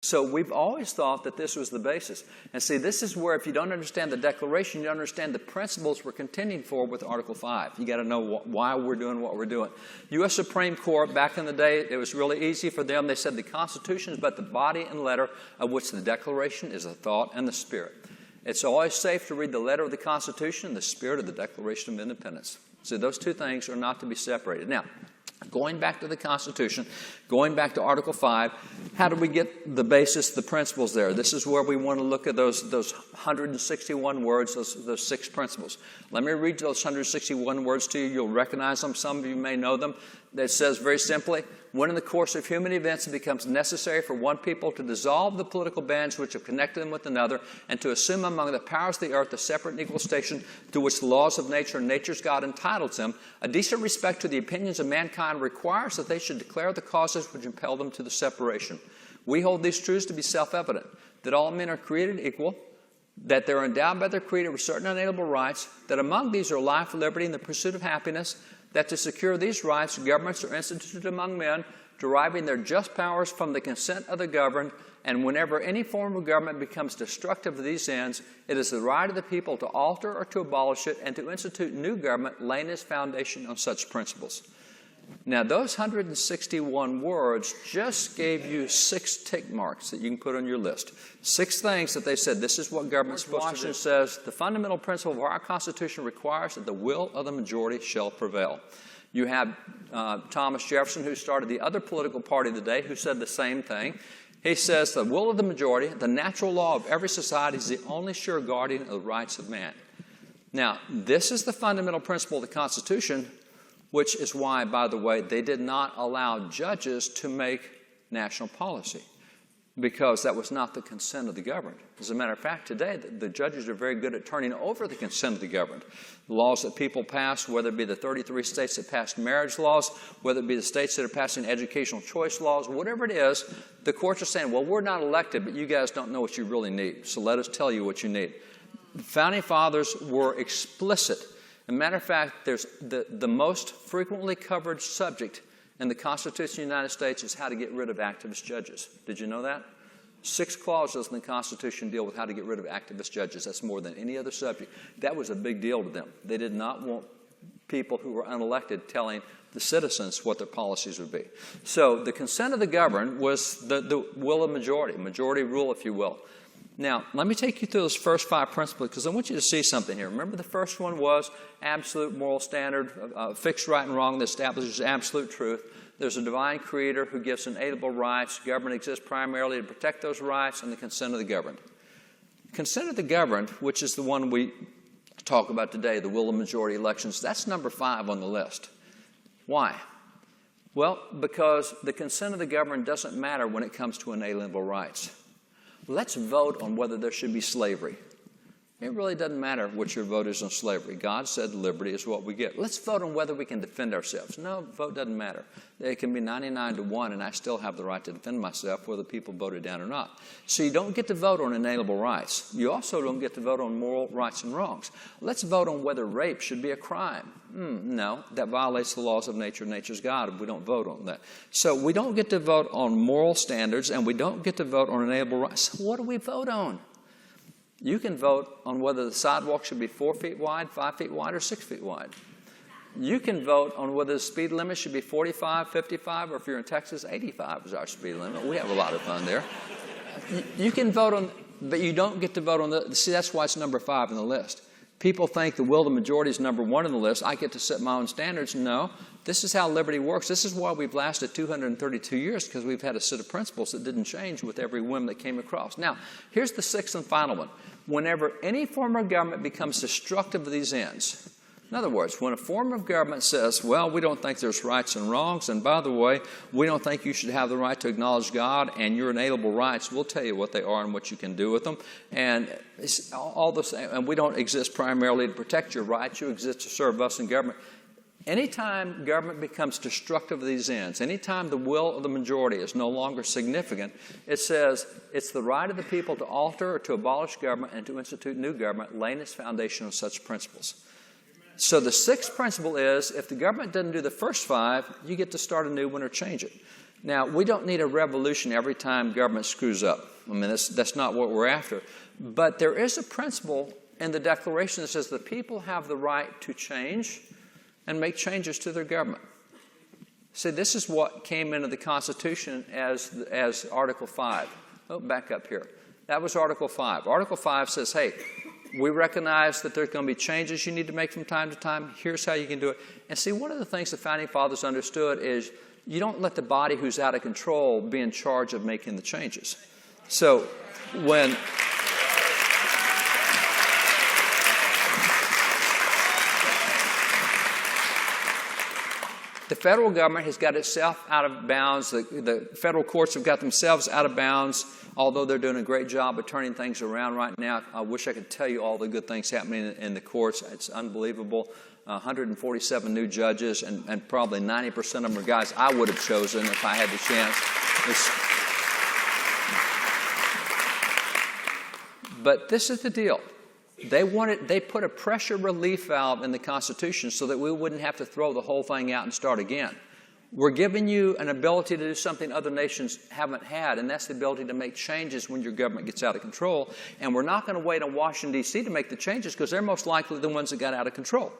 So we've always thought that this was the basis. And see, this is where if you don't understand the Declaration, you don't understand the principles we're contending for with Article 5. You got to know why we're doing what we're doing. U.S. Supreme Court, back in the day, it was really easy for them. They said the Constitution is but the body and letter of which the Declaration is the thought and the spirit. It's always safe to read the letter of the Constitution and the spirit of the Declaration of Independence. So those two things are not to be separated. Now, going back to the Constitution, going back to Article 5, how do we get the basis, the principles there? This is where we want to look at those 161 words, those 6 principles. Let me read those 161 words to you. You'll recognize them. Some of you may know them. It says very simply, when in the course of human events it becomes necessary for one people to dissolve the political bands which have connected them with another and to assume among the powers of the earth the separate and equal station to which the laws of nature and nature's God entitles them, a decent respect to the opinions of mankind requires that they should declare the causes which impel them to the separation. We hold these truths to be self-evident, that all men are created equal, that they are endowed by their Creator with certain unalienable rights, that among these are life, liberty, and the pursuit of happiness, that to secure these rights, governments are instituted among men, deriving their just powers from the consent of the governed, and whenever any form of government becomes destructive of these ends, it is the right of the people to alter or to abolish it and to institute new government, laying its foundation on such principles. Now, those 161 words just gave you 6 tick marks that you can put on your list. 6 things that they said, this is what government's supposed to do. Washington says, the fundamental principle of our Constitution requires that the will of the majority shall prevail. You have Thomas Jefferson, who started the other political party of the day, who said the same thing. He says, the will of the majority, the natural law of every society, is the only sure guardian of the rights of man. Now, this is the fundamental principle of the Constitution, which is why, by the way, they did not allow judges to make national policy, because that was not the consent of the governed. As a matter of fact, today, the judges are very good at turning over the consent of the governed. The laws that people pass, whether it be the 33 states that passed marriage laws, whether it be the states that are passing educational choice laws, whatever it is, the courts are saying, well, we're not elected, but you guys don't know what you really need, so let us tell you what you need. The Founding Fathers were explicit. As a matter of fact, there's the most frequently covered subject in the Constitution of the United States is how to get rid of activist judges. Did you know that? 6 clauses in the Constitution deal with how to get rid of activist judges. That's more than any other subject. That was a big deal to them. They did not want people who were unelected telling the citizens what their policies would be. So the consent of the governed was the will of majority rule, if you will. Now, let me take you through those first 5 principles, because I want you to see something here. Remember, the first one was absolute moral standard, fixed right and wrong that establishes absolute truth. There's a divine creator who gives inalienable rights. Government exists primarily to protect those rights, and the consent of the governed. Consent of the governed, which is the one we talk about today, the will of majority elections, that's number 5 on the list. Why? Well, because the consent of the governed doesn't matter when it comes to inalienable rights. Let's vote on whether there should be slavery. It really doesn't matter what your vote is on slavery. God said liberty is what we get. Let's vote on whether we can defend ourselves. No, vote doesn't matter. It can be 99-1, and I still have the right to defend myself whether people voted down or not. So you don't get to vote on inalienable rights. You also don't get to vote on moral rights and wrongs. Let's vote on whether rape should be a crime. No, that violates the laws of nature and nature's God if we don't vote on that. So we don't get to vote on moral standards, and we don't get to vote on inalienable rights. So what do we vote on? You can vote on whether the sidewalk should be 4 feet wide, 5 feet wide, or 6 feet wide. You can vote on whether the speed limit should be 45, 55, or if you're in Texas, 85 is our speed limit. We have a lot of fun there. You can vote on, but you don't get to vote on see, that's why it's number 5 on the list. People think the will of the majority is number 1 on the list. I get to set my own standards. No, this is how liberty works. This is why we've lasted 232 years, because we've had a set of principles that didn't change with every whim that came across. Now, here's the 6th and final one. Whenever any form of government becomes destructive of these ends, in other words, when a form of government says, well, we don't think there's rights and wrongs, and by the way, we don't think you should have the right to acknowledge God and your inalienable rights, we'll tell you what they are and what you can do with them, and all this, and we don't exist primarily to protect your rights, you exist to serve us in government. Anytime government becomes destructive of these ends, anytime the will of the majority is no longer significant, it says it's the right of the people to alter or to abolish government and to institute new government, laying its foundation on such principles. So the 6th principle is, if the government doesn't do the first 5, you get to start a new one or change it. Now, we don't need a revolution every time government screws up. I mean, that's not what we're after. But there is a principle in the Declaration that says the people have the right to change and make changes to their government. See, this is what came into the Constitution as Article 5. Oh, back up here. That was Article 5. Article 5 says, hey, we recognize that there's going to be changes you need to make from time to time. Here's how you can do it. And see, one of the things the Founding Fathers understood is you don't let the body who's out of control be in charge of making the changes. So when the federal government has got itself out of bounds, the federal courts have got themselves out of bounds, although they're doing a great job of turning things around right now. I wish I could tell you all the good things happening in the courts. It's unbelievable. 147 new judges, and probably 90% of them are guys I would have chosen if I had the chance. But this is the deal. They put a pressure relief valve in the Constitution so that we wouldn't have to throw the whole thing out and start again. We're giving you an ability to do something other nations haven't had, and that's the ability to make changes when your government gets out of control. And we're not going to wait on Washington, D.C. to make the changes because they're most likely the ones that got out of control.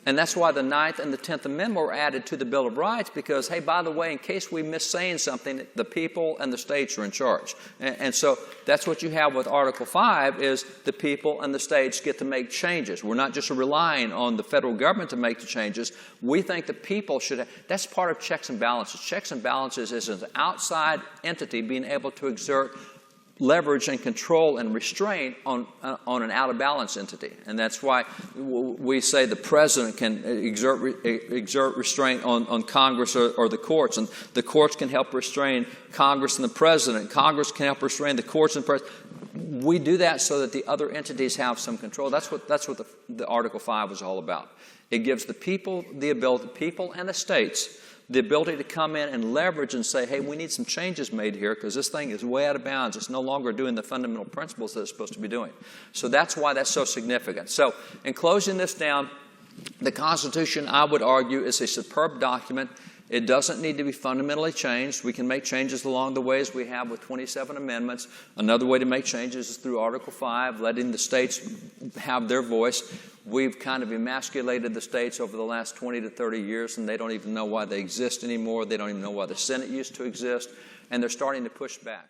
And that's why the 9th and the 10th Amendment were added to the Bill of Rights because, hey, by the way, in case we miss saying something, the people and the states are in charge. And so that's what you have with Article 5 is the people and the states get to make changes. We're not just relying on the federal government to make the changes. We think the people should have. That's part of checks and balances. Checks and balances is an outside entity being able to exert leverage and control and restraint on an out-of-balance entity. And that's why we say the president can exert restraint on Congress or the courts. And the courts can help restrain Congress and the president. Congress can help restrain the courts and the president. We do that so that the other entities have some control. That's what the Article 5 was all about. It gives the people the ability, people and the states, the ability to come in and leverage and say, hey, we need some changes made here because this thing is way out of bounds. It's no longer doing the fundamental principles that it's supposed to be doing. So that's why that's so significant. So in closing this down, the Constitution, I would argue, is a superb document. It doesn't need to be fundamentally changed. We can make changes along the way as we have with 27 amendments. Another way to make changes is through Article 5, letting the states have their voice. We've kind of emasculated the states over the last 20 to 30 years, and they don't even know why they exist anymore. They don't even know why the Senate used to exist, and they're starting to push back.